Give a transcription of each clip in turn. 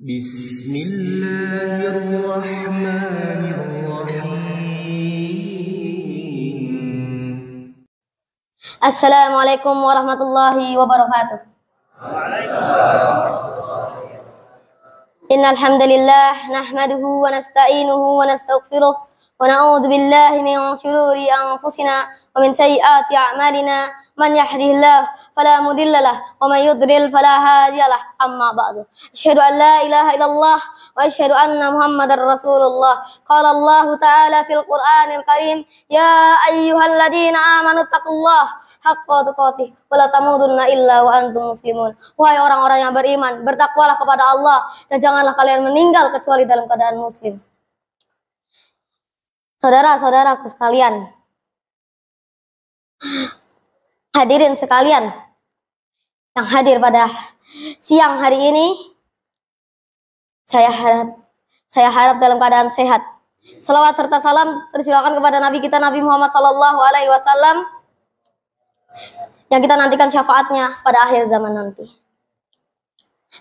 Bismillahirrahmanirrahim. Assalamualaikum warahmatullahi wabarakatuh. Innal hamdalillah nahmaduhu wa nasta'inuhu wa nastaghfiruh wa na'udzu billahi min shururi anfusina wa min sayyiati a'malina man yahdihillahu fala mudhillalah wa man yudlil fala hadiyalah. Amma ba'du. Asyhadu an la ilaha illallah wa asyhadu anna Muhammadar Rasulullah. Qala Allah ta'ala fil Qur'anil Karim, ya ayyuhalladzina amanu taqullaha haqqa tuqatih wa la tamutunna illa wa antum muslimun. Wahai orang-orang yang beriman, bertakwalah kepada Allah dan janganlah kalian meninggal kecuali dalam keadaan muslim. Saudara-saudaraku sekalian, hadirin sekalian yang hadir pada siang hari ini, saya harap dalam keadaan sehat. Selawat serta salam tersilakan kepada Nabi kita Nabi Muhammad SAW yang kita nantikan syafaatnya pada akhir zaman nanti.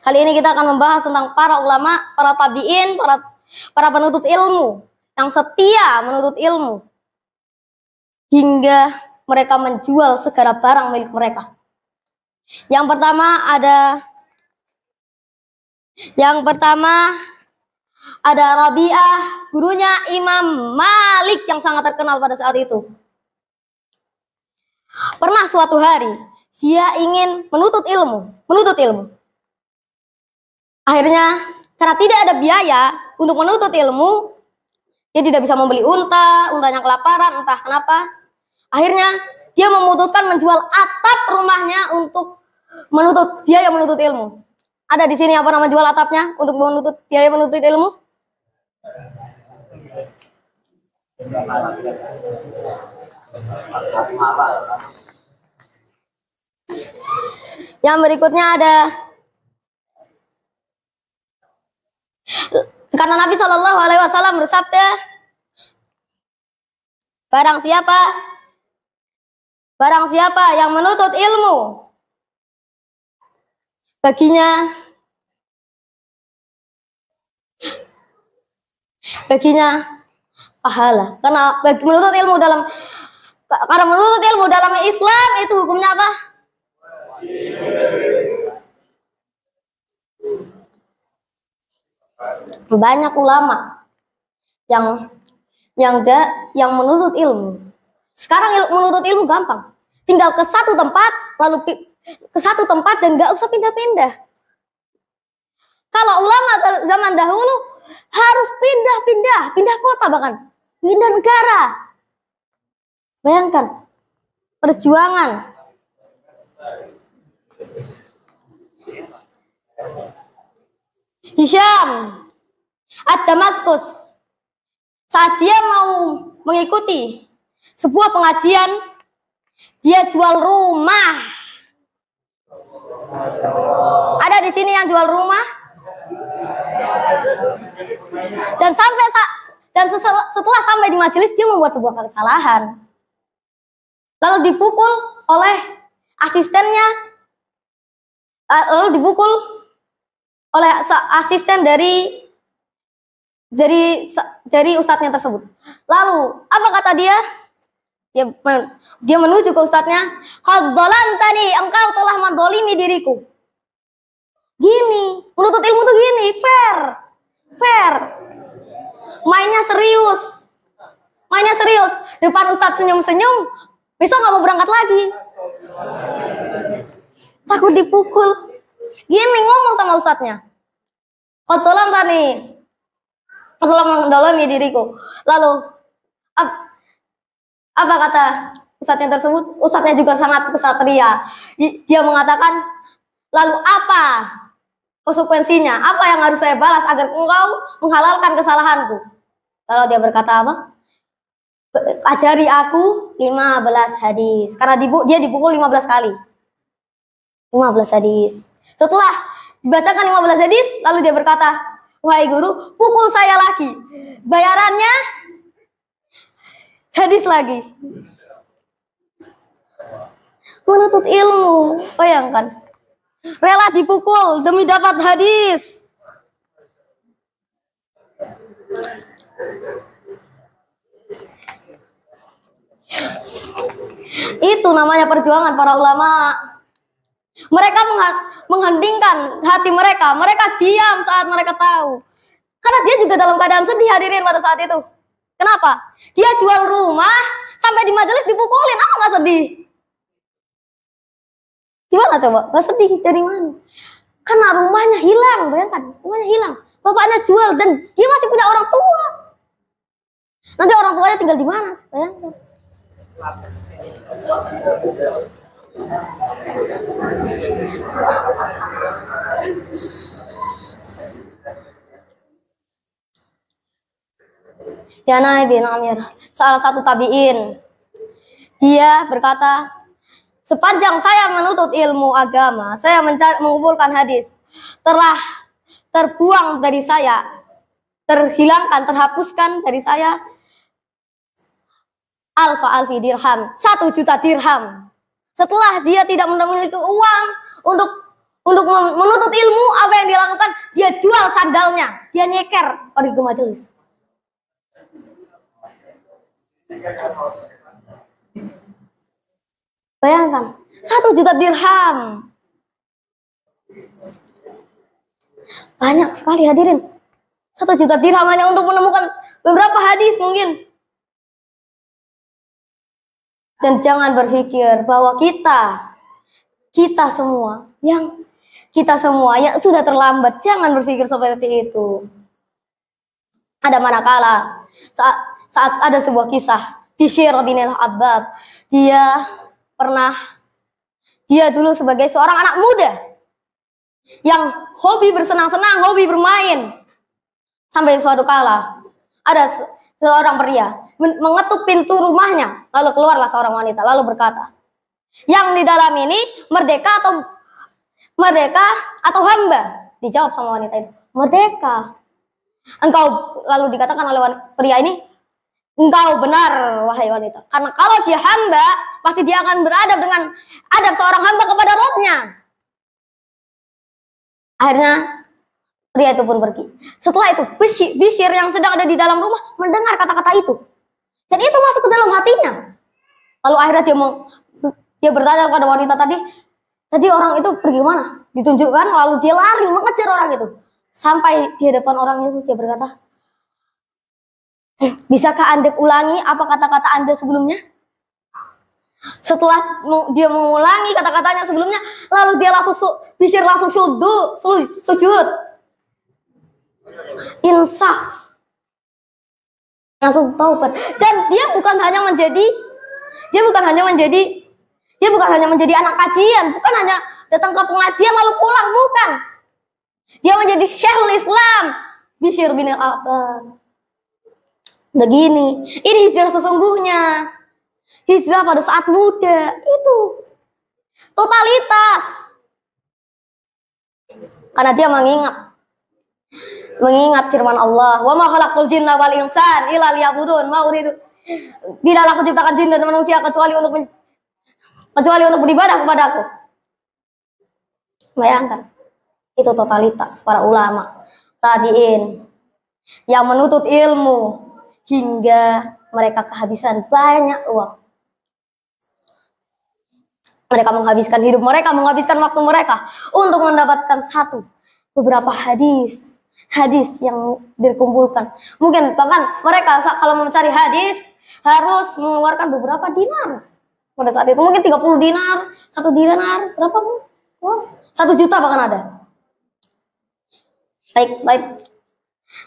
Kali ini kita akan membahas tentang para ulama, para tabi'in, para penuntut ilmu yang setia menuntut ilmu hingga mereka menjual segala barang milik mereka. Yang pertama ada Rabi'ah, gurunya Imam Malik yang sangat terkenal pada saat itu. Pernah suatu hari dia ingin menuntut ilmu. Akhirnya karena tidak ada biaya untuk menuntut ilmu, dia tidak bisa membeli untanya kelaparan, entah kenapa. Akhirnya dia memutuskan menjual atap rumahnya untuk biaya menuntut ilmu. Ada di sini apa nama jual atapnya untuk biaya menuntut ilmu? Yang berikutnya ada, karena Nabi SAW bersabda, barang siapa yang menuntut ilmu, baginya pahala. Karena menuntut ilmu dalam Islam itu hukumnya apa? Banyak ulama yang menuntut ilmu. Sekarang menuntut ilmu gampang. Tinggal ke satu tempat dan nggak usah pindah-pindah. Kalau ulama zaman dahulu harus pindah kota, bahkan pindah negara. Bayangkan perjuangan. Hisham ad-Damaskus, saat dia mau mengikuti sebuah pengajian, dia jual rumah. Ada di sini yang jual rumah? Dan setelah sampai di majelis, dia membuat sebuah kesalahan, lalu dipukul oleh asistennya, oleh asisten dari ustadznya tersebut. Lalu apa kata dia? Dia menuju ke ustadznya. Qad zalamtani, engkau telah mendolimi diriku. Gini, menuntut ilmu tuh gini, fair. Mainnya serius. Depan ustadz senyum-senyum, besok nggak mau berangkat lagi. Takut dipukul. Gini ngomong sama ustadznya. Qad zalamtani, telah mendolimi diriku. Lalu apa kata ustadznya tersebut? Ustadznya juga sangat kesatria. Dia mengatakan, lalu apa konsekuensinya? Apa yang harus saya balas agar engkau menghalalkan kesalahanku? Lalu dia berkata apa? Ajari aku 15 hadis. Karena dia dipukul 15 kali. 15 hadis. Setelah dibacakan 15 hadis, lalu dia berkata, wahai guru, pukul saya lagi. Bayarannya hadis lagi. Menuntut ilmu, bayangkan. Rela dipukul demi dapat hadis. Itu namanya perjuangan para ulama. Mereka menghendingkan hati mereka. Mereka diam saat mereka tahu. Karena dia juga dalam keadaan sedih hadirin pada saat itu. Kenapa? Dia jual rumah, sampai di majelis dipukulin. Apa nggak sedih? Gimana coba? Nggak sedih dari mana? Karena rumahnya hilang, bayangkan. Rumahnya hilang. Bapaknya jual dan dia masih punya orang tua. Nanti orang tuanya tinggal di mana? Bayangkan. Ya Nabi bin Amir, salah satu tabi'in, dia berkata, sepanjang saya menuntut ilmu agama, saya mengumpulkan hadis, telah terbuang dari saya, terhilangkan, terhapuskan dari saya alfi dirham, 1 juta dirham. Setelah dia tidak memiliki uang untuk menuntut ilmu, apa yang dia lakukan? Dia jual sandalnya, dia nyeker pergi ke majelis. Bayangkan, 1 juta dirham. Banyak sekali hadirin. 1 juta dirham hanya untuk menemukan beberapa hadis mungkin. Dan jangan berpikir bahwa kita semua yang sudah terlambat, jangan berpikir seperti itu. Ada manakala saat ada sebuah kisah Bishr bin al-Abbab, dia dulu sebagai seorang anak muda yang hobi bersenang-senang, hobi bermain. Sampai suatu kala ada seorang pria mengetuk pintu rumahnya, lalu keluarlah seorang wanita lalu berkata, yang di dalam ini merdeka atau hamba? Dijawab sama wanita itu, merdeka. Engkau, lalu dikatakan oleh pria ini, engkau benar wahai wanita, karena kalau dia hamba pasti dia akan beradab dengan adab seorang hamba kepada Rabbnya. Akhirnya pria itu pun pergi. Setelah itu Bishr yang sedang ada di dalam rumah mendengar kata-kata itu, dan itu masuk ke dalam hatinya. Lalu akhirnya dia bertanya kepada wanita tadi orang itu pergi kemana? Ditunjukkan, lalu dia lari mengejar orang itu. Sampai di hadapan orang itu dia berkata, bisakah Anda ulangi apa kata-kata Anda sebelumnya? Setelah dia mengulangi kata-katanya sebelumnya, lalu dia Bishr langsung sujud. Insaf. Langsung taubat. Dan dia bukan hanya menjadi anak kajian, bukan hanya datang ke pengajian lalu pulang, bukan. Dia menjadi Syekhul Islam, Bishr bin al-Abbab. Begini, ini hijrah sesungguhnya. Hijrah pada saat muda, itu totalitas. Karena dia mengingat firman Allah, wa ma khalaqtul jinna wal insan illa liya'budun, ma uridu. Tidaklah aku ciptakan jin dan manusia kecuali untuk beribadah kepadaku. Bayangkan, itu totalitas para ulama tabi'in yang menuntut ilmu hingga mereka kehabisan banyak uang. Mereka menghabiskan hidup mereka, menghabiskan waktu mereka untuk mendapatkan beberapa hadis yang dikumpulkan. Mungkin bahkan mereka kalau mau mencari hadis harus mengeluarkan beberapa dinar. Pada saat itu mungkin 30 dinar, 1 dinar, berapa? 1 juta bahkan ada. Baik.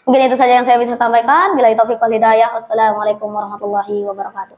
Mungkin itu saja yang saya bisa sampaikan. Billahi taufiq wal hidayah. Wassalamualaikum warahmatullahi wabarakatuh.